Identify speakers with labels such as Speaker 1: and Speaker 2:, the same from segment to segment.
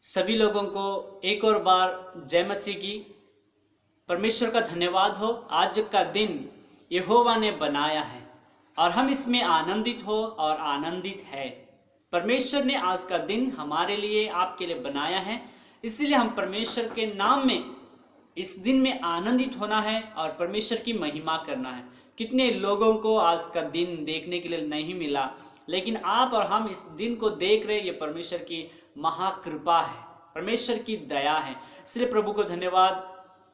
Speaker 1: सभी लोगों को एक और बार जय मसीह की। परमेश्वर का धन्यवाद हो। आज का दिन यहोवा ने बनाया है और हम इसमें आनंदित हो और आनंदित है। परमेश्वर ने आज का दिन हमारे लिए आपके लिए बनाया है, इसलिए हम परमेश्वर के नाम में इस दिन में आनंदित होना है और परमेश्वर की महिमा करना है। कितने लोगों को आज का दिन देखने के लिए नहीं मिला, लेकिन आप और हम इस दिन को देख रहे, ये परमेश्वर की महाकृपा है, परमेश्वर की दया है। इसलिए प्रभु को धन्यवाद।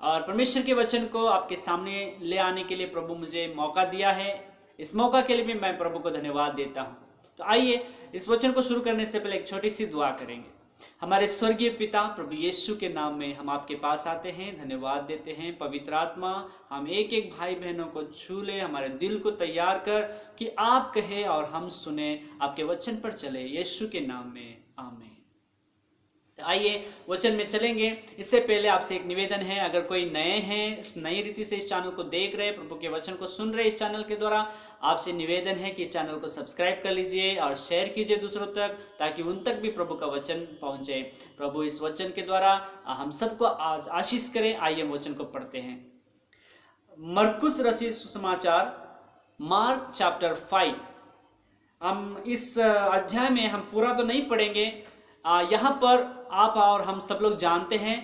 Speaker 1: और परमेश्वर के वचन को आपके सामने ले आने के लिए प्रभु मुझे मौका दिया है। इस मौका के लिए भी मैं प्रभु को धन्यवाद देता हूँ। तो आइए इस वचन को शुरू करने से पहले एक छोटी सी दुआ करेंगे। हमारे स्वर्गीय पिता, प्रभु यीशु के नाम में हम आपके पास आते हैं, धन्यवाद देते हैं। पवित्र आत्मा हम एक एक भाई बहनों को छू ले, हमारे दिल को तैयार कर कि आप कहे और हम सुने, आपके वचन पर चले, यीशु के नाम में आमीन। आइए वचन में चलेंगे। इससे पहले आपसे एक निवेदन है, अगर कोई नए हैं, नई रीति से इस चैनल को देख रहे, प्रभु के वचन को सुन रहे इस चैनल के द्वारा, आपसे निवेदन है कि इस चैनल को सब्सक्राइब कर लीजिए और शेयर कीजिए दूसरों तक, ताकि उन तक भी प्रभु का वचन पहुंचे। प्रभु इस वचन के द्वारा हम सबको आज आशीष करें। आइए वचन को पढ़ते हैं। मरकुस रचित सुसमाचार, मार्क चैप्टर 5। हम इस अध्याय में हम पूरा तो नहीं पढ़ेंगे। यहाँ पर आप और हम सब लोग जानते हैं,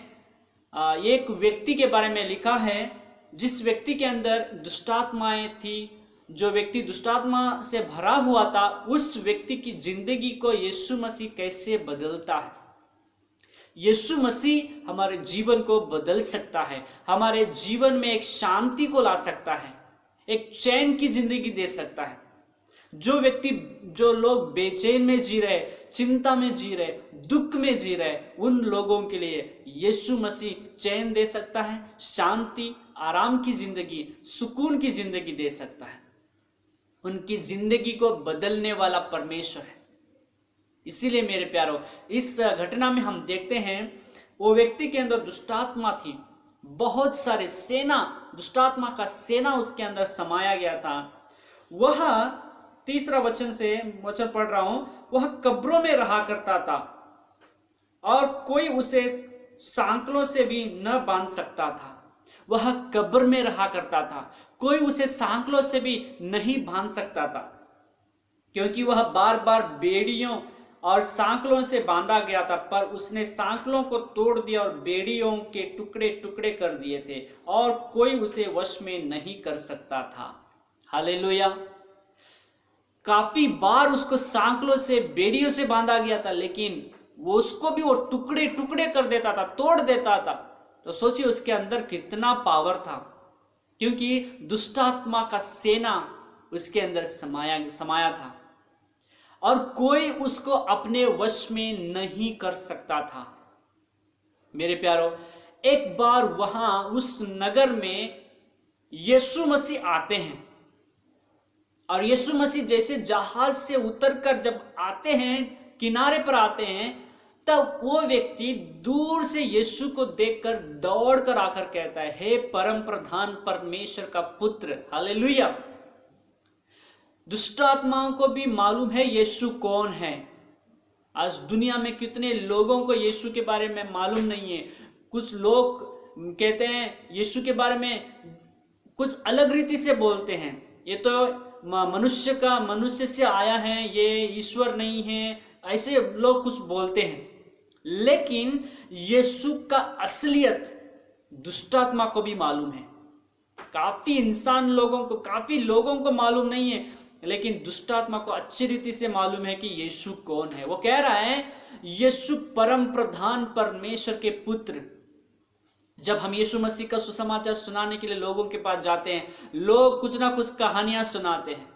Speaker 1: एक व्यक्ति के बारे में लिखा है जिस व्यक्ति के अंदर दुष्टात्माएं थी। जो व्यक्ति दुष्टात्मा से भरा हुआ था, उस व्यक्ति की जिंदगी को यीशु मसीह कैसे बदलता है। यीशु मसीह हमारे जीवन को बदल सकता है, हमारे जीवन में एक शांति को ला सकता है, एक चैन की जिंदगी दे सकता है। जो लोग बेचैन में जी रहे, चिंता में जी रहे, दुख में जी रहे, उन लोगों के लिए यीशु मसीह चैन दे सकता है, शांति, आराम की जिंदगी, सुकून की जिंदगी दे सकता है। उनकी जिंदगी को बदलने वाला परमेश्वर है। इसीलिए मेरे प्यारों, इस घटना में हम देखते हैं वो व्यक्ति के अंदर दुष्टात्मा थी, बहुत सारे सेना, दुष्टात्मा का सेना उसके अंदर समाया गया था। वह 3 वचन पढ़ रहा हूं। वह कब्रों में रहा करता था और कोई उसे सांकलों से भी न बांध सकता था। वह कब्र में रहा करता था, कोई उसे सांकलों से भी नहीं बांध सकता था, क्योंकि वह बार बार बेड़ियों और सांकलों से बांधा गया था। पर उसने सांकलों को तोड़ दिया और बेड़ियों के टुकड़े टुकड़े कर दिए थे, और कोई उसे वश में नहीं कर सकता था। हालेलुया। काफी बार उसको सांकलों से, बेड़ियों से बांधा गया था, लेकिन वो उसको भी वो टुकड़े टुकड़े कर देता था, तोड़ देता था। तो सोचिए उसके अंदर कितना पावर था, क्योंकि दुष्टात्मा का सेना उसके अंदर समाया था और कोई उसको अपने वश में नहीं कर सकता था। मेरे प्यारो, एक बार वहां उस नगर में यीशु मसीह आते हैं, और यीशु मसीह जैसे जहाज से उतरकर जब आते हैं, किनारे पर आते हैं, तब वो व्यक्ति दूर से यीशु को देखकर दौड़कर आकर कहता है, हे परम प्रधान परमेश्वर का पुत्र। हालेलुया। दुष्टात्माओं को भी मालूम है यीशु कौन है। आज दुनिया में कितने लोगों को यीशु के बारे में मालूम नहीं है। कुछ लोग कहते हैं यीशु के बारे में, कुछ अलग रीति से बोलते हैं, ये तो मनुष्य से आया है, ये ईश्वर नहीं है, ऐसे लोग कुछ बोलते हैं। लेकिन यीशु का असलियत दुष्टात्मा को भी मालूम है। काफी लोगों को मालूम नहीं है, लेकिन दुष्टात्मा को अच्छी रीति से मालूम है कि यीशु कौन है। वो कह रहा है, यीशु परम प्रधान परमेश्वर के पुत्र। जब हम यीशु मसीह का सुसमाचार सुनाने के लिए लोगों के पास जाते हैं, लोग कुछ ना कुछ कहानियां सुनाते हैं।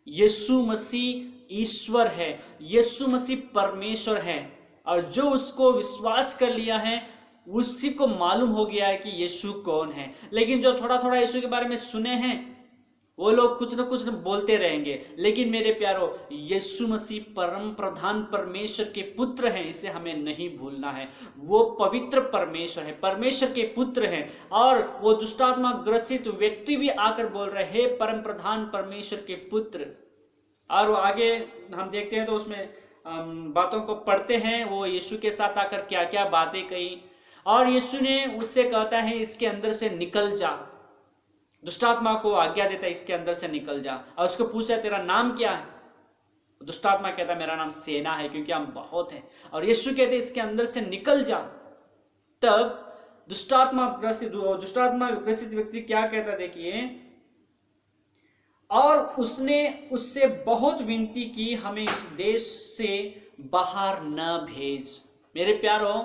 Speaker 1: यीशु मसीह ईश्वर है, यीशु मसीह परमेश्वर है, और जो उसको विश्वास कर लिया है उसी को मालूम हो गया है कि यीशु कौन है। लेकिन जो थोड़ा थोड़ा यीशु के बारे में सुने हैं, वो लोग कुछ न कुछ बोलते रहेंगे। लेकिन मेरे प्यारो, यीशु मसीह परम प्रधान परमेश्वर के पुत्र हैं, इसे हमें नहीं भूलना है। वो पवित्र परमेश्वर है, परमेश्वर के पुत्र हैं। और वो दुष्टात्मा ग्रसित व्यक्ति भी आकर बोल रहे हैं, परम प्रधान परमेश्वर के पुत्र। और आगे हम देखते हैं तो उसमें बातों को पढ़ते हैं, वो यीशु के साथ आकर क्या क्या बातें कही, और यीशु ने उससे कहता है इसके अंदर से निकल जा, दुष्टात्मा को आज्ञा देता है इसके अंदर से निकल जा, और उसको पूछा तेरा नाम क्या है? दुष्टात्मा कहता है मेरा नाम सेना है, क्योंकि हम बहुत हैं। और यीशु कहते इसके अंदर से निकल जा। तब दुष्टात्मा ग्रसित व्यक्ति क्या कहता देखिए, और उसने उससे बहुत विनती की हमें इस देश से बाहर न भेज। मेरे प्यारों,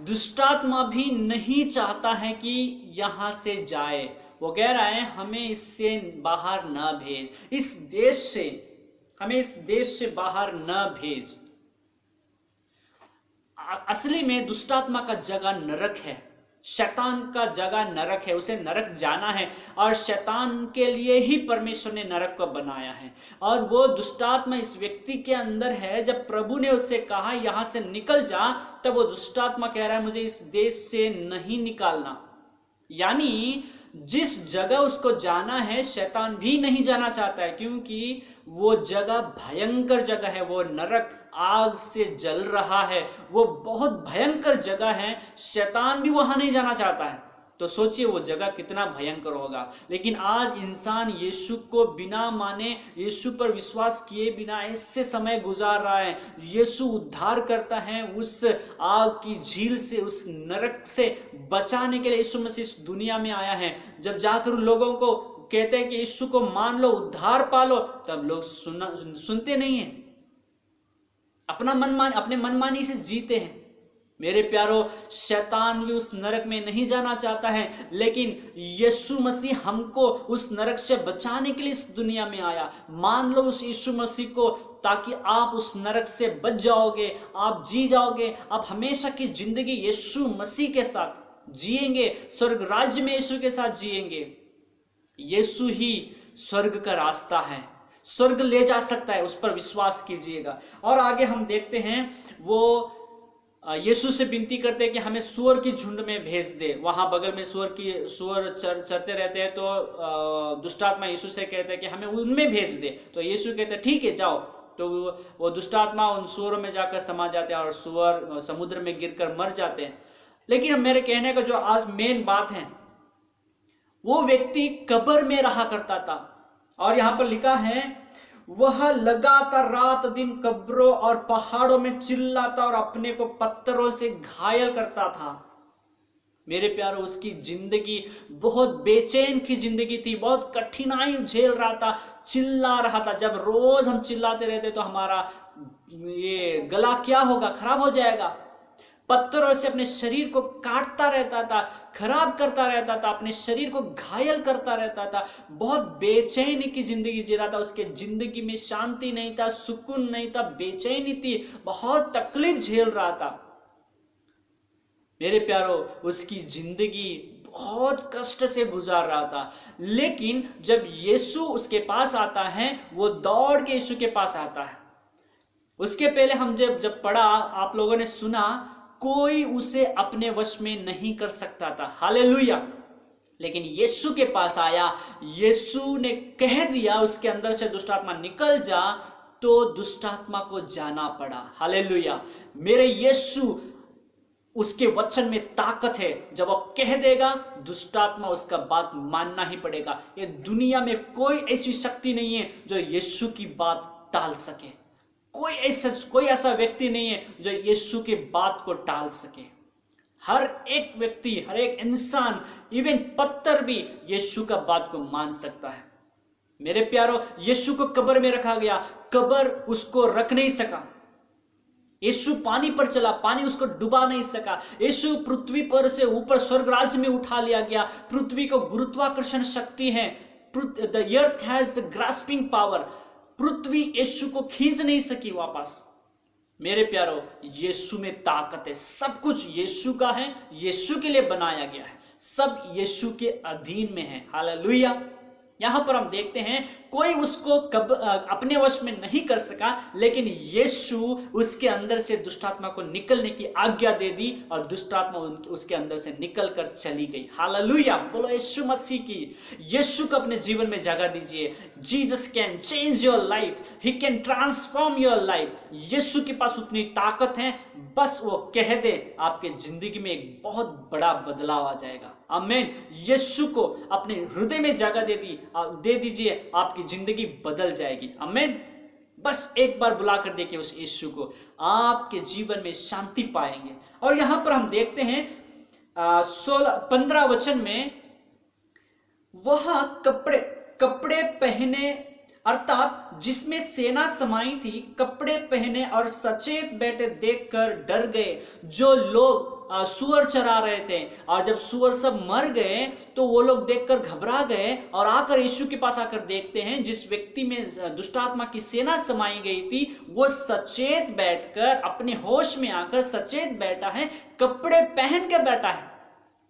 Speaker 1: दुष्टात्मा भी नहीं चाहता है कि यहां से जाए। वो कह रहा है हमें इससे बाहर न भेज, इस देश से, हमें इस देश से बाहर न भेज। असली में दुष्टात्मा का जगह नरक है, शैतान का जगह नरक है, उसे नरक जाना है, और शैतान के लिए ही परमेश्वर ने नरक को बनाया है। और वो दुष्टात्मा इस व्यक्ति के अंदर है। जब प्रभु ने उससे कहा यहां से निकल जा, तब वो दुष्टात्मा कह रहा है मुझे इस देश से नहीं निकालना। यानी जिस जगह उसको जाना है शैतान भी नहीं जाना चाहता है, क्योंकि वो जगह भयंकर जगह है, वो नरक आग से जल रहा है, वो बहुत भयंकर जगह है, शैतान भी वहां नहीं जाना चाहता है। तो सोचिए वो जगह कितना भयंकर होगा। लेकिन आज इंसान यीशु को बिना माने, यीशु पर विश्वास किए बिना ऐसे समय गुजार रहा है। यीशु उद्धार करता है, उस आग की झील से, उस नरक से बचाने के लिए यीशु मसीह इस दुनिया में आया है। जब जाकर उन लोगों को कहते हैं कि यीशु को मान लो, उद्धार पालो, तब लोग सुनते नहीं है, अपने मनमानी से जीते हैं। मेरे प्यारों, शैतान भी उस नरक में नहीं जाना चाहता है, लेकिन यीशु मसीह हमको उस नरक से बचाने के लिए इस दुनिया में आया। मान लो उस यीशु मसीह को, ताकि आप उस नरक से बच जाओगे, आप जी जाओगे, आप हमेशा की जिंदगी यीशु मसीह के साथ जिएंगे, स्वर्ग राज्य में यीशु के साथ जिएंगे। यीशु ही स्वर्ग का रास्ता है, स्वर्ग ले जा सकता है, उस पर विश्वास कीजिएगा। और आगे हम देखते हैं, वो यीशु से विनती करते हैं कि हमें सूअर की झुंड में भेज दे। वहां बगल में सूअर चरते रहते हैं। तो दुष्टात्मा यीशु से कहते हैं कि हमें उनमें भेज दे। तो यीशु कहते हैं ठीक है जाओ। तो वो दुष्टात्मा उन सूअरों में जाकर समा जाते हैं और सूअर समुद्र में गिरकर मर जाते हैं। लेकिन मेरे कहने का जो आज मेन बात है, वो व्यक्ति कब्र में रहा करता था। और यहां पर लिखा है वह लगातार रात दिन कब्रों और पहाड़ों में चिल्लाता और अपने को पत्थरों से घायल करता था। मेरे प्यारों, उसकी जिंदगी बहुत बेचैन की जिंदगी थी, बहुत कठिनाई झेल रहा था, चिल्ला रहा था। जब रोज हम चिल्लाते रहते तो हमारा ये गला क्या होगा, खराब हो जाएगा। पत्थरों से अपने शरीर को काटता रहता था, खराब करता रहता था, अपने शरीर को घायल करता रहता था, बहुत बेचैनी की जिंदगी जी रहा था। उसके जिंदगी में शांति नहीं था, सुकून नहीं था, बेचैनी थी, बहुत तकलीफ झेल रहा था। मेरे प्यारों, उसकी जिंदगी बहुत कष्ट से गुजार रहा था। लेकिन जब यीशु उसके पास आता है, वो दौड़ के यीशु के पास आता है। उसके पहले हम जब पढ़ा, आप लोगों ने सुना, कोई उसे अपने वश में नहीं कर सकता था। हालेलुया। लेकिन यीशु के पास आया, यीशु ने कह दिया उसके अंदर से दुष्टात्मा निकल जा, तो दुष्टात्मा को जाना पड़ा। हालेलुया। मेरे यीशु, उसके वचन में ताकत है। जब वो कह देगा, दुष्टात्मा उसका बात मानना ही पड़ेगा। ये दुनिया में कोई ऐसी शक्ति नहीं है जो यीशु की बात टाल सके। कोई ऐसा व्यक्ति नहीं है जो यीशु की बात को टाल सके। हर एक व्यक्ति, हर एक इंसान, इवन पत्थर भी यीशु का बात को मान सकता है। मेरे प्यारों, यीशु को कब्र में रखा गया, कब्र उसको रख नहीं सका। यीशु पानी पर चला, पानी उसको डुबा नहीं सका। यीशु पृथ्वी पर से ऊपर स्वर्ग राज्य में उठा लिया गया। पृथ्वी को गुरुत्वाकर्षण शक्ति है, the earth has grasping power. पृथ्वी यीशु को खींच नहीं सकी वापस। मेरे प्यारों, यीशु में ताकत है। सब कुछ यीशु का है, यीशु के लिए बनाया गया है, सब यीशु के अधीन में है। हालेलुया। यहां पर हम देखते हैं कोई उसको कब अपने वश में नहीं कर सका, लेकिन यीशु उसके अंदर से दुष्टात्मा को निकलने की आज्ञा दे दी और दुष्टात्मा उसके अंदर से निकलकर चली गई। हालेलुया, बोलो यीशु मसीह की। यीशु को अपने जीवन में जगह दीजिए। Jesus can change your life, he can transform your life. Yeshu के पास उतनी ताकत है, बस वो कह दे, आपके जिंदगी में एक बहुत बड़ा बदलाव आ जाएगा। आमीन। यीशु को अपने हृदय में जगह दे दीजिए, आपकी जिंदगी बदल जाएगी। आमीन। बस एक बार बुलाकर देखिए उस यीशु को, आपके जीवन में शांति पाएंगे। और यहां पर हम देखते हैं 15 वचन में, वह कपड़े पहने, अर्थात जिसमें सेना समाई थी, कपड़े पहने और सचेत बैठे देखकर डर गए। जो लोग सुअर चरा रहे थे, और जब सुअर सब मर गए तो वो लोग देखकर घबरा गए और आकर यीशु के पास आकर देखते हैं जिस व्यक्ति में दुष्टात्मा की सेना समाई गई थी वो सचेत बैठकर, अपने होश में आकर सचेत बैठा है, कपड़े पहन के बैठा है।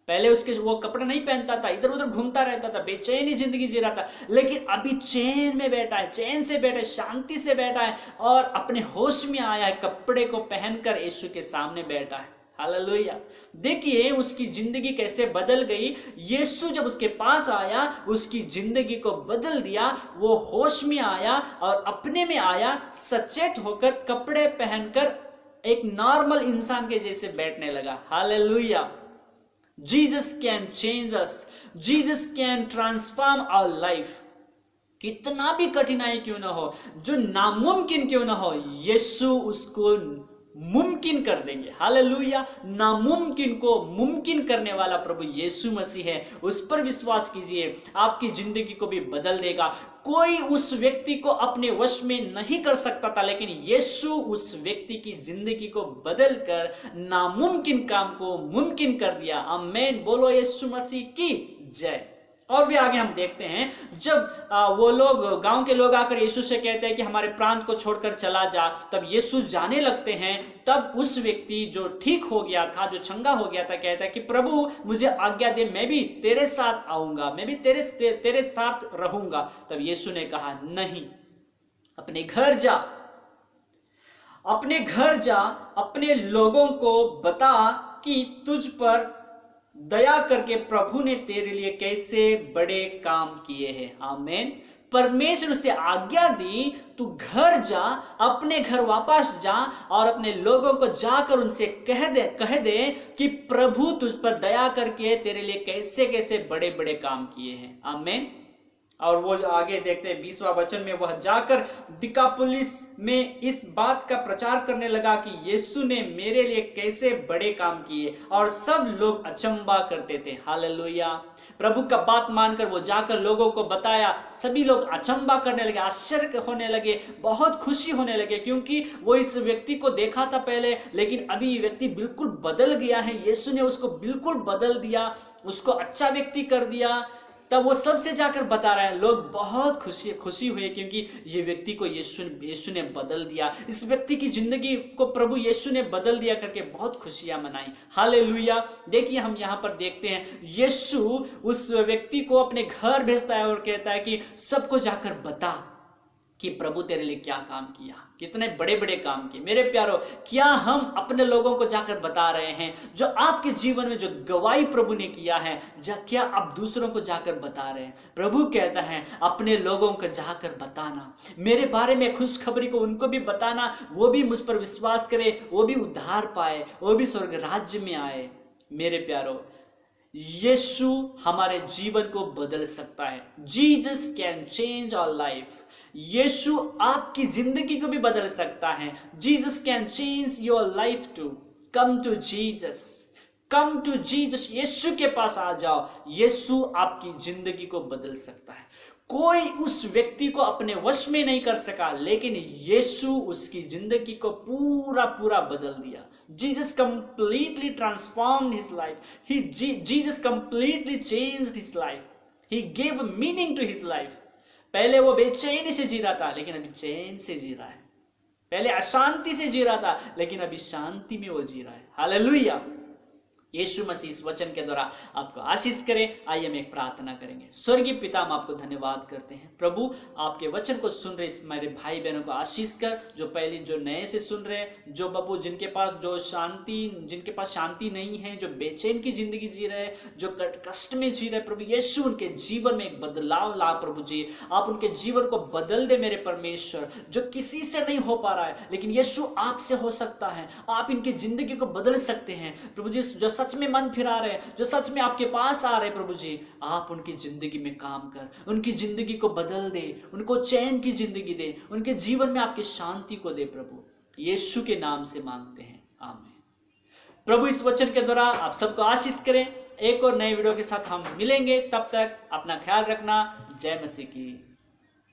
Speaker 1: पहले उसके वो कपड़े नहीं पहनता था, इधर उधर घूमता रहता था, बेचैनी जिंदगी जी रहा था, लेकिन अभी चैन में बैठा है, चैन से बैठा है, शांति से बैठा है और अपने होश में आया है, कपड़े को पहनकर यीशु के सामने बैठा है। हालेलुया। देखिए उसकी जिंदगी कैसे बदल गई। यीशु जब उसके पास आया, उसकी जिंदगी को बदल दिया। वो होश में आया और अपने में आया, सचेत होकर कपड़े पहनकर एक नॉर्मल इंसान के जैसे बैठने लगा। Hallelujah. Jesus can change us, Jesus can transform our life. कितना भी कठिनाई क्यों ना हो, जो नामुमकिन क्यों ना हो, यीशु उसको मुमकिन कर देंगे। हालेलुया। नामुमकिन को मुमकिन करने वाला प्रभु यीशु मसीह है, उस पर विश्वास कीजिए, आपकी जिंदगी को भी बदल देगा। कोई उस व्यक्ति को अपने वश में नहीं कर सकता था, लेकिन यीशु उस व्यक्ति की जिंदगी को बदलकर नामुमकिन काम को मुमकिन कर दिया। आमीन। बोलो यीशु मसीह की जय। और भी आगे हम देखते हैं, जब वो लोग, गांव के लोग आकर यीशु से कहते हैं कि हमारे प्रांत को छोड़कर चला जा, तब यीशु जाने लगते हैं। तब उस व्यक्ति जो ठीक हो गया था, जो चंगा हो गया था, कहता है कि प्रभु मुझे आज्ञा दे, मैं भी तेरे साथ आऊंगा, मैं भी तेरे साथ रहूंगा। तब यीशु ने कहा नहीं, अपने घर जा, अपने लोगों को बता कि तुझ पर दया करके प्रभु ने तेरे लिए कैसे बड़े काम किए हैं। आमीन। परमेश्वर से आज्ञा दी, तू घर जा, अपने घर वापस जा और अपने लोगों को जाकर उनसे कह दे कि प्रभु तुझ पर दया करके तेरे लिए कैसे कैसे बड़े बड़े काम किए हैं। आमीन। और वो आगे देखते हैं 20वां वचन में, वह जाकर दिकापुलिस में इस बात का प्रचार करने लगा कि यीशु ने मेरे लिए कैसे बड़े काम किए, और सब लोग अचंबा करते थे। हालेलुया। प्रभु का बात मानकर वो जाकर लोगों को बताया, सभी लोग अचंबा करने लगे, आश्चर्य होने लगे, बहुत खुशी होने लगे, क्योंकि वो इस व्यक्ति को देखा था पहले, लेकिन अभी ये व्यक्ति बिल्कुल बदल गया है। यीशु ने उसको बिल्कुल बदल दिया, उसको अच्छा व्यक्ति कर दिया। तब वो सबसे जाकर बता रहे हैं, लोग बहुत खुशी हुए, क्योंकि ये व्यक्ति को यीशु ने बदल दिया, इस व्यक्ति की जिंदगी को प्रभु यीशु ने बदल दिया करके बहुत खुशियां मनाई। हालेलुया। देखिए हम यहाँ पर देखते हैं, यीशु उस व्यक्ति को अपने घर भेजता है और कहता है कि सबको जाकर बता कि प्रभु तेरे लिए क्या काम किया, कितने बड़े बड़े काम किए। मेरे प्यारो, क्या हम अपने लोगों को जाकर बता रहे हैं जो आपके जीवन में जो गवाही प्रभु ने किया है, क्या आप दूसरों को जाकर बता रहे हैं? प्रभु कहता है अपने लोगों को जाकर बताना, मेरे बारे में खुशखबरी को उनको भी बताना, वो भी मुझ पर विश्वास करे, वो भी उद्धार पाए, वो भी स्वर्ग राज्य में आए। मेरे प्यारो, यीशु हमारे जीवन को बदल सकता है। Jesus can change our life. Yeshu आपकी जिंदगी को भी बदल सकता है। Jesus can change your life too. Come to Jesus, come to Jesus. Yeshu के पास आ जाओ, यीशु आपकी जिंदगी को बदल सकता है। कोई उस व्यक्ति को अपने वश में नहीं कर सका, लेकिन यीशु उसकी जिंदगी को पूरा बदल दिया। Jesus completely transformed his life. Jesus completely changed his life. He gave meaning to his life. पहले वो बेचैनी से जी रहा था, लेकिन अभी चैन से जी रहा है। पहले अशांति से जी रहा था, लेकिन अभी शांति में वो जी रहा है। हालेलुया। यीशु मसीह इस वचन के द्वारा आपको आशीष करे। आइए हम एक प्रार्थना करेंगे। स्वर्गीय पिता, हम आपको धन्यवाद करते हैं प्रभु, आपके वचन को सुन रहे इस मेरे भाई बहनों को आशीष कर, जो नए से सुन रहे हैं, जो बाबू जिनके पास शांति नहीं है, जो बेचैन की जिंदगी जी रहे हैं, जो कष्ट में जी रहे, प्रभु यीशु उनके जीवन में एक बदलाव ला प्रभु जी। आप उनके जीवन को बदल दे मेरे परमेश्वर। जो किसी से नहीं हो पा रहा है लेकिन यीशु आपसे हो सकता है। आप इनकी जिंदगी को बदल सकते हैं प्रभु जी। जो सच में मन फिरा रहे हैं, जो सच में आपके पास आ रहे हैं प्रभु जी, आप उनकी जिंदगी में काम कर, उनकी जिंदगी को बदल दे, उनको चैन की जिंदगी दे, उनके जीवन में आपकी शांति को दे प्रभु। यीशु के नाम से मांगते हैं, आमीन। प्रभु इस वचन के द्वारा आप सबको आशीष करें। एक और नए वीडियो के साथ हम मिलेंगे, तब तक अपना ख्याल रखना। जय मसीह की।